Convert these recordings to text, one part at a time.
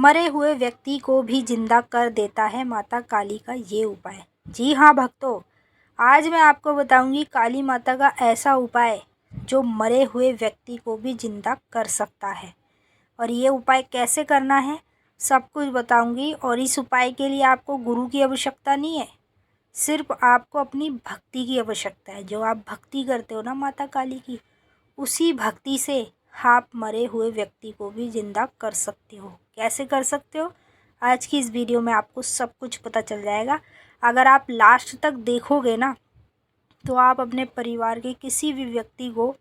मरे हुए व्यक्ति को भी जिंदा कर देता है माता काली का ये उपाय। जी हाँ भक्तों, आज मैं आपको बताऊंगी काली माता का ऐसा उपाय जो मरे हुए व्यक्ति को भी जिंदा कर सकता है। और ये उपाय कैसे करना है सब कुछ बताऊंगी। और इस उपाय के लिए आपको गुरु की आवश्यकता नहीं है, सिर्फ आपको अपनी भक्ति की आवश्यकता है। जो आप भक्ति करते हो ना माता काली की, उसी भक्ति से आप मरे हुए व्यक्ति को भी जिंदा कर सकते हो। कैसे कर सकते हो, आज की इस वीडियो में आपको सब कुछ पता चल जाएगा। अगर आप लास्ट तक देखोगे ना, तो आप अपने परिवार के किसी भी व्यक्ति को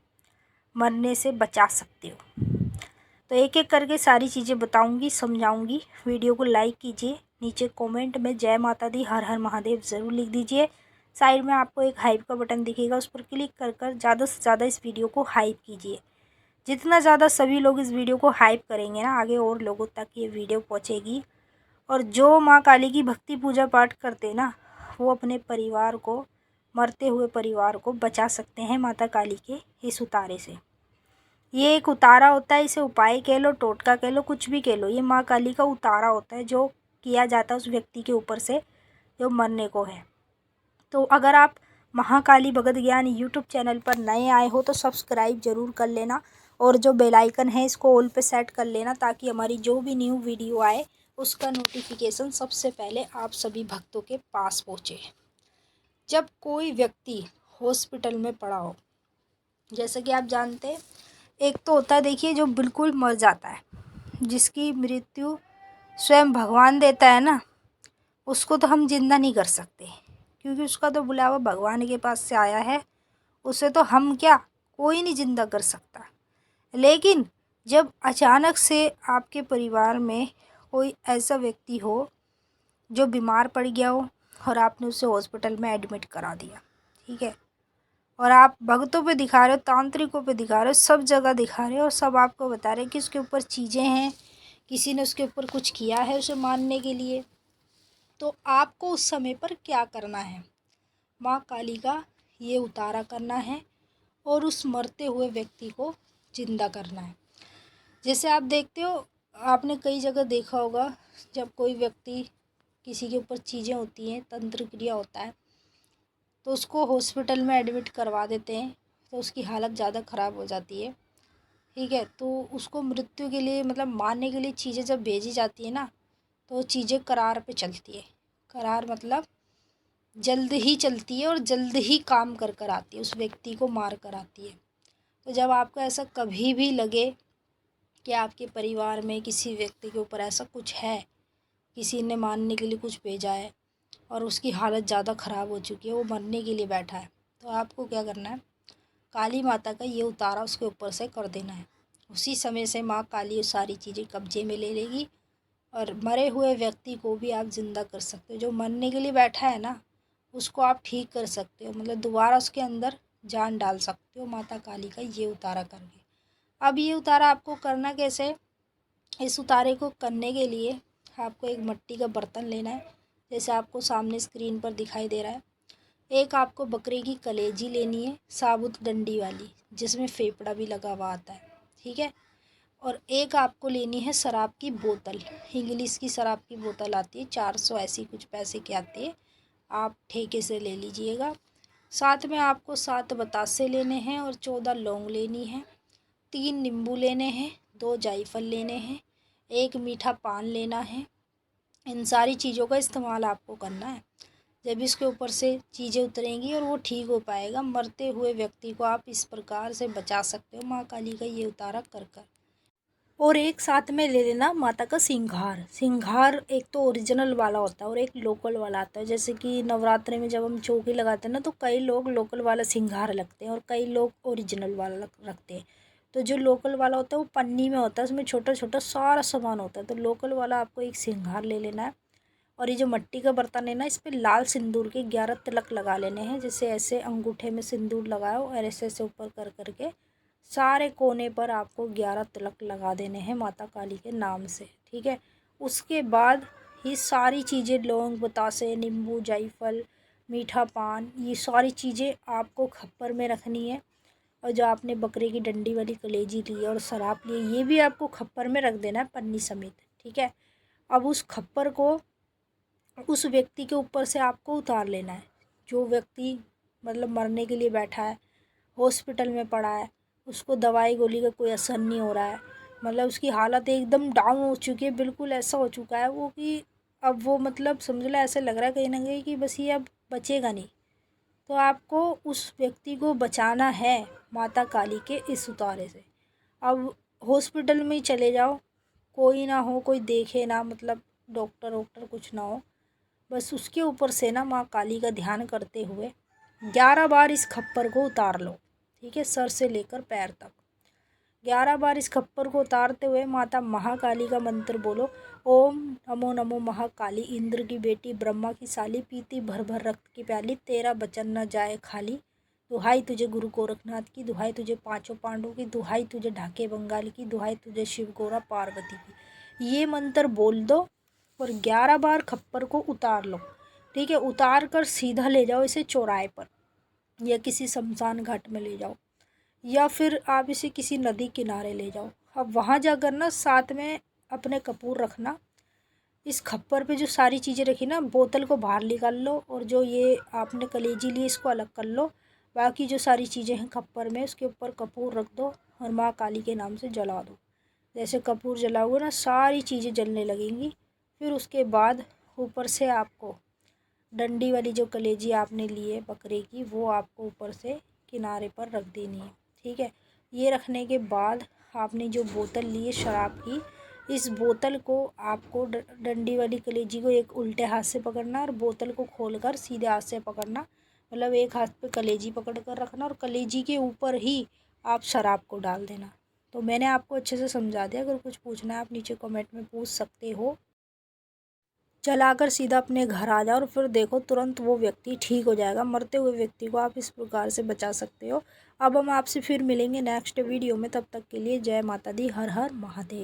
मरने से बचा सकते हो। तो एक एक करके सारी चीज़ें बताऊंगी, समझाऊंगी। वीडियो को लाइक कीजिए, नीचे कमेंट में जय माता दी हर हर महादेव ज़रूर लिख दीजिए। साइड में आपको एक हाइप का बटन दिखेगा, उस पर क्लिक कर कर ज़्यादा से ज़्यादा इस वीडियो को हाइप कीजिए। जितना ज़्यादा सभी लोग इस वीडियो को हाइप करेंगे ना, आगे और लोगों तक ये वीडियो पहुंचेगी। और जो माँ काली की भक्ति पूजा पाठ करते ना, वो अपने परिवार को, मरते हुए परिवार को बचा सकते हैं माता काली के इस उतारे से। ये एक उतारा होता है, इसे उपाय कह लो, टोटका कह लो, कुछ भी कह लो। ये माँ काली का उतारा होता है जो किया जाता है उस व्यक्ति के ऊपर से जो मरने को है। तो अगर आप महाकाली भगत ज्ञान यूट्यूब चैनल पर नए आए हो तो सब्सक्राइब जरूर कर लेना, और जो बेल आइकन है इसको ऑल पे सेट कर लेना, ताकि हमारी जो भी न्यू वीडियो आए उसका नोटिफिकेशन सबसे पहले आप सभी भक्तों के पास पहुँचे। जब कोई व्यक्ति हॉस्पिटल में पड़ा हो, जैसे कि आप जानते हैं, एक तो होता है देखिए जो बिल्कुल मर जाता है, जिसकी मृत्यु स्वयं भगवान देता है ना, उसको तो हम जिंदा नहीं कर सकते, क्योंकि उसका तो बुलावा भगवान के पास से आया है। उसे तो हम क्या, कोई नहीं जिंदा कर सकता। लेकिन जब अचानक से आपके परिवार में कोई ऐसा व्यक्ति हो जो बीमार पड़ गया हो और आपने उसे हॉस्पिटल में एडमिट करा दिया, ठीक है, और आप भक्तों पे दिखा रहे हो, तांत्रिकों पे दिखा रहे हो, सब जगह दिखा रहे हो, और सब आपको बता रहे हैं कि उसके ऊपर चीज़ें हैं, किसी ने उसके ऊपर कुछ किया है उसे मारने के लिए, तो आपको उस समय पर क्या करना है, माँ काली का ये उतारा करना है और उस मरते हुए व्यक्ति को जिंदा करना है। जैसे आप देखते हो, आपने कई जगह देखा होगा, जब कोई व्यक्ति, किसी के ऊपर चीज़ें होती हैं, तंत्र क्रिया होता है, तो उसको हॉस्पिटल में एडमिट करवा देते हैं, तो उसकी हालत ज़्यादा ख़राब हो जाती है, ठीक है। तो उसको मृत्यु के लिए, मतलब मारने के लिए चीज़ें जब भेजी जाती है ना, तो चीज़ें करार पे चलती है। करार मतलब जल्द ही चलती है और जल्द ही काम कर कर आती है, उस व्यक्ति को मार कर आती है। तो जब आपको ऐसा कभी भी लगे कि आपके परिवार में किसी व्यक्ति के ऊपर ऐसा कुछ है, किसी ने मारने के लिए कुछ भेजा है और उसकी हालत ज़्यादा ख़राब हो चुकी है, वो मरने के लिए बैठा है, तो आपको क्या करना है, काली माता का ये उतारा उसके ऊपर से कर देना है। उसी समय से माँ काली वो सारी चीज़ें कब्जे में ले लेगी और मरे हुए व्यक्ति को भी आप ज़िंदा कर सकते हो। जो मरने के लिए बैठा है ना, उसको आप ठीक कर सकते हो, मतलब दोबारा उसके अंदर जान डाल सकते हो माता काली का ये उतारा करके। अब ये उतारा आपको करना कैसे, इस उतारे को करने के लिए आपको एक मिट्टी का बर्तन लेना है, जैसे आपको सामने स्क्रीन पर दिखाई दे रहा है। एक आपको बकरे की कलेजी लेनी है, साबुत डंडी वाली, जिसमें फेफड़ा भी लगा हुआ आता है, ठीक है। और एक आपको लेनी है शराब की बोतल, इंग्लिश की शराब की बोतल आती है, 400 ऐसी कुछ पैसे की आती है, आप ठेके से ले लीजिएगा। साथ में आपको 7 बतासे लेने हैं और 14 लौंग लेनी है, 3 नींबू लेने हैं, 2 जायफल लेने हैं, 1 मीठा पान लेना है। इन सारी चीज़ों का इस्तेमाल आपको करना है। जब इसके ऊपर से चीज़ें उतरेंगी और वो ठीक हो पाएगा, मरते हुए व्यक्ति को आप इस प्रकार से बचा सकते हो माँ काली का ये उतारा कर कर। और एक साथ में ले लेना माता का सिंघार। सिंघार एक तो ओरिजिनल वाला होता है और एक लोकल वाला आता है। जैसे कि नवरात्रि में जब हम चौकी लगाते हैं ना, तो कई लोग लोकल वाला सिंघार लगते हैं और कई लोग ओरिजिनल वाला रखते हैं। तो जो लोकल वाला होता है वो पन्नी में होता है, उसमें छोटा छोटा सारा सामान होता है। तो लोकल वाला आपको एक सिंघार ले लेना है। और ये जो मिट्टी का बर्तन है ना, इस पर लाल सिंदूर के 11 तिलक लगा लेने हैं। जैसे ऐसे अंगूठे में सिंदूर लगाओ और ऐसे ऐसे ऊपर कर करके सारे कोने पर आपको 11 तिलक लगा देने हैं माता काली के नाम से, ठीक है। उसके बाद ये सारी चीज़ें, लौंग, बतासे, नींबू, जायफल, मीठा पान, ये सारी चीज़ें आपको खप्पर में रखनी है। और जो आपने बकरे की डंडी वाली कलेजी ली है और शराब ली है, ये भी आपको खप्पर में रख देना है, पन्नी समेत, ठीक है। अब उस खप्पर को उस व्यक्ति के ऊपर से आपको उतार लेना है। जो व्यक्ति मतलब मरने के लिए बैठा है, हॉस्पिटल में पड़ा है, उसको दवाई गोली का कोई असर नहीं हो रहा है, मतलब उसकी हालत एकदम डाउन हो चुकी है, बिल्कुल ऐसा हो चुका है वो कि अब वो मतलब समझ लो ऐसे लग रहा है कहीं ना कहीं कि बस ये अब बचेगा नहीं। तो आपको उस व्यक्ति को बचाना है माता काली के इस उतारे से। अब हॉस्पिटल में ही चले जाओ, कोई ना हो, कोई देखे ना, मतलब डॉक्टर वॉक्टर कुछ ना हो, बस उसके ऊपर से ना माँ काली का ध्यान करते हुए 11 बार इस खप्पर को उतार लो। ठीक है, सर से लेकर पैर तक 11 बार इस खप्पर को उतारते हुए माता महाकाली का मंत्र बोलो। ओम नमो नमो महाकाली, इंद्र की बेटी, ब्रह्मा की साली, पीती भर भर रक्त की प्याली, तेरा बचन न जाए खाली। दुहाई तुझे गुरु गोरखनाथ की, दुहाई तुझे पांचों पांडवों की, दुहाई तुझे ढाके बंगाल की, दुहाई तुझे शिव गौरा पार्वती की। ये मंत्र बोल दो और 11 बार खप्पर को उतार लो। ठीक है, उतार कर सीधा ले जाओ इसे चौराहे पर या किसी शमशान घाट में ले जाओ, या फिर आप इसे किसी नदी किनारे ले जाओ। अब वहाँ जाकर ना साथ में अपने कपूर रखना। इस खप्पर पे जो सारी चीज़ें रखी ना, बोतल को बाहर निकाल लो और जो ये आपने कलेजी ली इसको अलग कर लो। बाकी जो सारी चीज़ें हैं खप्पर में, उसके ऊपर कपूर रख दो और माँ काली के नाम से जला दो। जैसे कपूर जलाओगे ना सारी चीज़ें जलने लगेंगी। फिर उसके बाद ऊपर से आपको डंडी वाली जो कलेजी आपने ली है बकरे की, वो आपको ऊपर से किनारे पर रख देनी है। ठीक है, ये रखने के बाद आपने जो बोतल ली है शराब की, इस बोतल को आपको डंडी वाली कलेजी को एक उल्टे हाथ से पकड़ना और बोतल को खोलकर सीधे हाथ से पकड़ना। मतलब एक हाथ पे कलेजी पकड़ कर रखना और कलेजी के ऊपर ही आप शराब को डाल देना। तो मैंने आपको अच्छे से समझा दिया, अगर कुछ पूछना है आप नीचे कमेंट में पूछ सकते हो। चलाकर सीधा अपने घर आ जाओ और फिर देखो तुरंत वो व्यक्ति ठीक हो जाएगा। मरते हुए व्यक्ति को आप इस प्रकार से बचा सकते हो। अब हम आपसे फिर मिलेंगे नेक्स्ट वीडियो में, तब तक के लिए जय माता दी, हर हर महादेव।